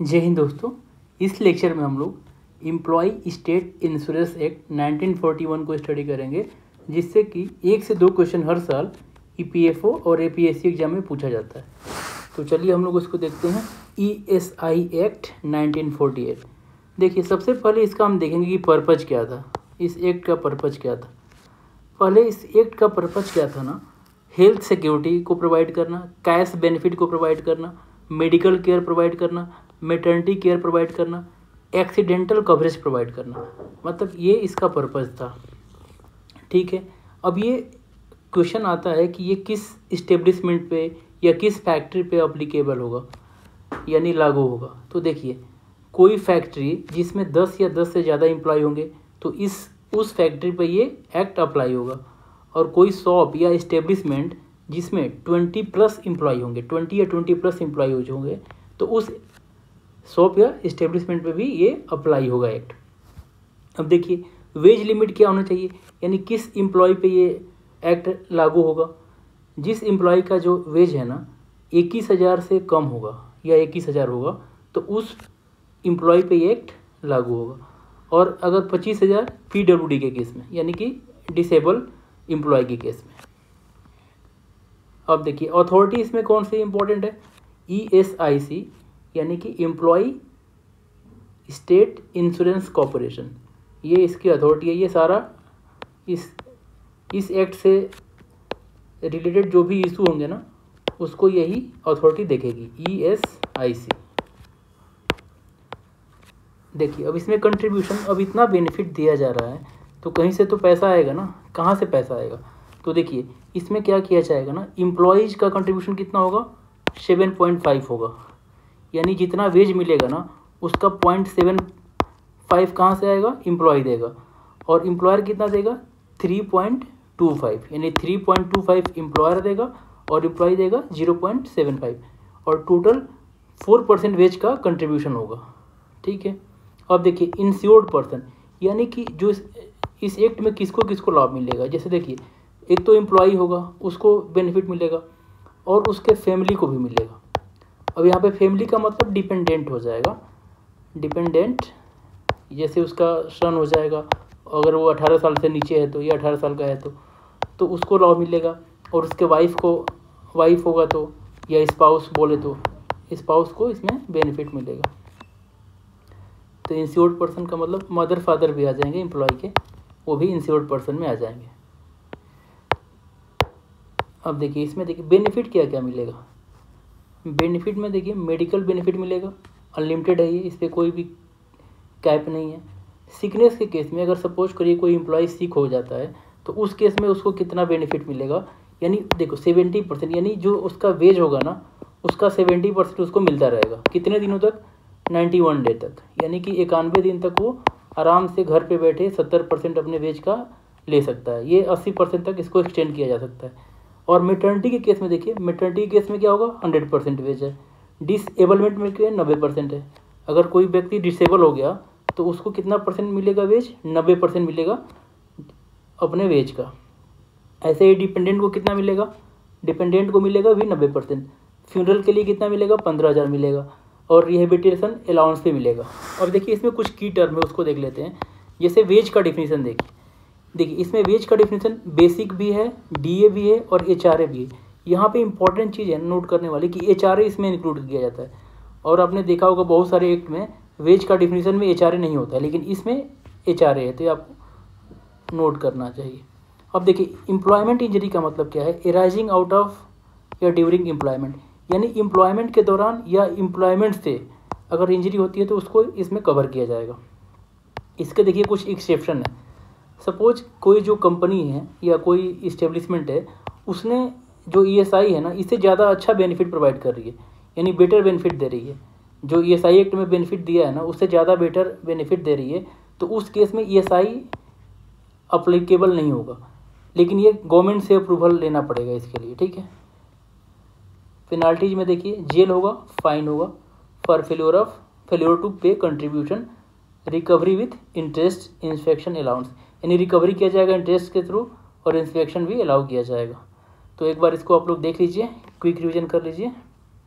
जय हिंद दोस्तों। इस लेक्चर में हम लोग एम्प्लॉय स्टेट इंश्योरेंस एक्ट 1941 को स्टडी करेंगे, जिससे कि 1 से 2 क्वेश्चन हर साल ईपीएफओ और एपीएससी एग्जाम में पूछा जाता है। तो चलिए हम लोग उसको देखते हैं। ESI act 1948। देखिए, सबसे पहले इसका हम देखेंगे कि पर्पज क्या था, इस एक्ट का पर्पज क्या था। पहले इस एक्ट का पर्पज क्या था ना, हेल्थ सिक्योरिटी को प्रोवाइड करना, कैश बेनिफिट को प्रोवाइड करना, मेडिकल केयर प्रोवाइड करना, मैटरनिटी केयर प्रोवाइड करना, एक्सीडेंटल कवरेज प्रोवाइड करना। मतलब ये इसका पर्पज़ था। ठीक है, अब ये क्वेश्चन आता है कि ये किस इस्टेब्लिशमेंट पे या किस फैक्ट्री पे अप्लीकेबल होगा, यानी लागू होगा। तो देखिए, कोई फैक्ट्री जिसमें 10 या 10 से ज़्यादा एम्प्लॉय होंगे तो उस फैक्ट्री पे ये एक्ट अप्लाई होगा। और कोई शॉप या इस्टेब्लिशमेंट जिसमें 20+ एम्प्लॉय होंगे, 20 या 20+ एम्प्लॉय होंगे, तो उस शॉप या इस्टेब्लिशमेंट पे भी ये अप्लाई होगा एक्ट। अब देखिए, वेज लिमिट क्या होना चाहिए, यानी किस एम्प्लॉय पे ये एक्ट लागू होगा। जिस एम्प्लॉय का जो वेज है ना 21,000 से कम होगा या 21,000 होगा तो उस एम्प्लॉय पे ये एक्ट लागू होगा। और अगर 25,000 पीडब्ल्यूडी के केस में, यानी कि डिसेबल एम्प्लॉय के केस में। अब देखिए, अथॉरिटी इसमें कौन सी इंपॉर्टेंट है, ईएसआईसी, यानी कि एम्प्लॉय स्टेट इंश्योरेंस कॉरपोरेशन, ये इसकी अथॉरिटी है। ये सारा इस एक्ट से रिलेटेड जो भी इशू होंगे ना उसको यही अथॉरिटी देखेगी, ईएसआईसी। देखिए, अब इसमें कंट्रीब्यूशन, अब इतना बेनिफिट दिया जा रहा है तो कहीं से तो पैसा आएगा ना, कहाँ से पैसा आएगा। तो देखिए, इसमें क्या किया जाएगा ना, एम्प्लॉयज़ का कंट्रीब्यूशन कितना होगा, 7.5 होगा। यानी जितना वेज मिलेगा ना उसका 0.75 कहाँ से आएगा, एम्प्लॉय देगा। और एम्प्लॉयर कितना देगा, 3.25, यानी 3.25 एम्प्लॉयर देगा और एम्प्लॉय देगा 0.75, और टोटल 4% वेज का कंट्रीब्यूशन होगा। ठीक है। अब देखिए, इंश्योर्ड पर्सन, यानी कि जो इस एक्ट में किसको किसको लाभ मिलेगा। जैसे देखिए, एक तो एम्प्लॉय होगा, उसको बेनिफिट मिलेगा और उसके फैमिली को भी मिलेगा। अब यहाँ पे फैमिली का मतलब डिपेंडेंट हो जाएगा। डिपेंडेंट जैसे उसका सन हो जाएगा, अगर वो 18 साल से नीचे है तो, या 18 साल का है तो उसको लाभ मिलेगा। और उसके वाइफ होगा तो, या स्पाउस बोले तो स्पाउस को इसमें बेनिफिट मिलेगा। तो इंश्योर्ड पर्सन का मतलब मदर फादर भी आ जाएंगे एम्प्लॉय के, वो भी इंश्योर्ड पर्सन में आ जाएंगे। अब देखिए, इसमें देखिए बेनिफिट क्या क्या मिलेगा। बेनिफिट में देखिए, मेडिकल बेनिफिट मिलेगा, अनलिमिटेड है ये, इस पर कोई भी कैप नहीं है। सिकनेस के केस में अगर सपोज करिए कोई एम्प्लॉय सिक हो जाता है तो उस केस में उसको कितना बेनिफिट मिलेगा, यानी देखो 70%, यानी जो उसका वेज होगा ना उसका 70% उसको मिलता रहेगा। कितने दिनों तक, 91 डे तक, यानी कि 91 दिन तक वो आराम से घर पे बैठे 70% अपने वेज का ले सकता है। ये 80% तक इसको एक्सटेंड किया जा सकता है। और मैटरनिटी के केस में देखिए, मैटरनिटी के केस में क्या होगा, 100% वेज है। डिसेबलमेंट में क्या 90% है। अगर कोई व्यक्ति डिसेबल हो गया तो उसको कितना परसेंट मिलेगा वेज, 90% मिलेगा अपने वेज का। ऐसे ही डिपेंडेंट को कितना मिलेगा, डिपेंडेंट को मिलेगा भी 90%। फ्यूनरल के लिए कितना मिलेगा, 15,000 मिलेगा। और रिहेबिलिटेशन अलाउंस भी मिलेगा। अब देखिए, इसमें कुछ की टर्म है उसको देख लेते हैं। जैसे वेज का डिफिनीशन देखिए इसमें वेज का डिफिनीशन बेसिक भी है, डीए भी है और एचआरए भी है। यहाँ पे इंपॉर्टेंट चीज़ है नोट करने वाली कि एचआरए इसमें इंक्लूड किया जाता है। और आपने देखा होगा बहुत सारे एक्ट में वेज का डिफिनीशन में एचआरए नहीं होता है, लेकिन इसमें एचआरए है, तो ये आपको नोट करना चाहिए। अब देखिए, एम्प्लॉयमेंट इंजरी का मतलब क्या है, एराइजिंग आउट ऑफ या ड्यूरिंग एम्प्लॉयमेंट, यानी एम्प्लॉयमेंट के दौरान या एम्प्लॉयमेंट से अगर इंजरी होती है तो उसको इसमें कवर किया जाएगा। इसके देखिए कुछ एक्सेप्शन है। सपोज कोई जो कंपनी है या कोई इस्टेब्लिशमेंट है, उसने जो ईएसआई है ना इससे ज़्यादा अच्छा बेनिफिट प्रोवाइड कर रही है, यानी बेटर बेनिफिट दे रही है। जो ईएसआई एक्ट में बेनिफिट दिया है ना उससे ज़्यादा बेटर बेनिफिट दे रही है, तो उस केस में ईएसआई अप्लीकेबल नहीं होगा। लेकिन ये गवर्नमेंट से अप्रूवल लेना पड़ेगा इसके लिए। ठीक है। पेनाल्टीज में देखिए, जेल होगा, फाइन होगा, फॉर फेल्योर टू पे contribution, recovery with interest, inspection allowance, यानी रिकवरी किया जाएगा इंटरेस्ट के थ्रू और इंस्पेक्शन भी अलाउ किया जाएगा। तो एक बार इसको आप लोग देख लीजिए, क्विक रिवीजन कर लीजिए।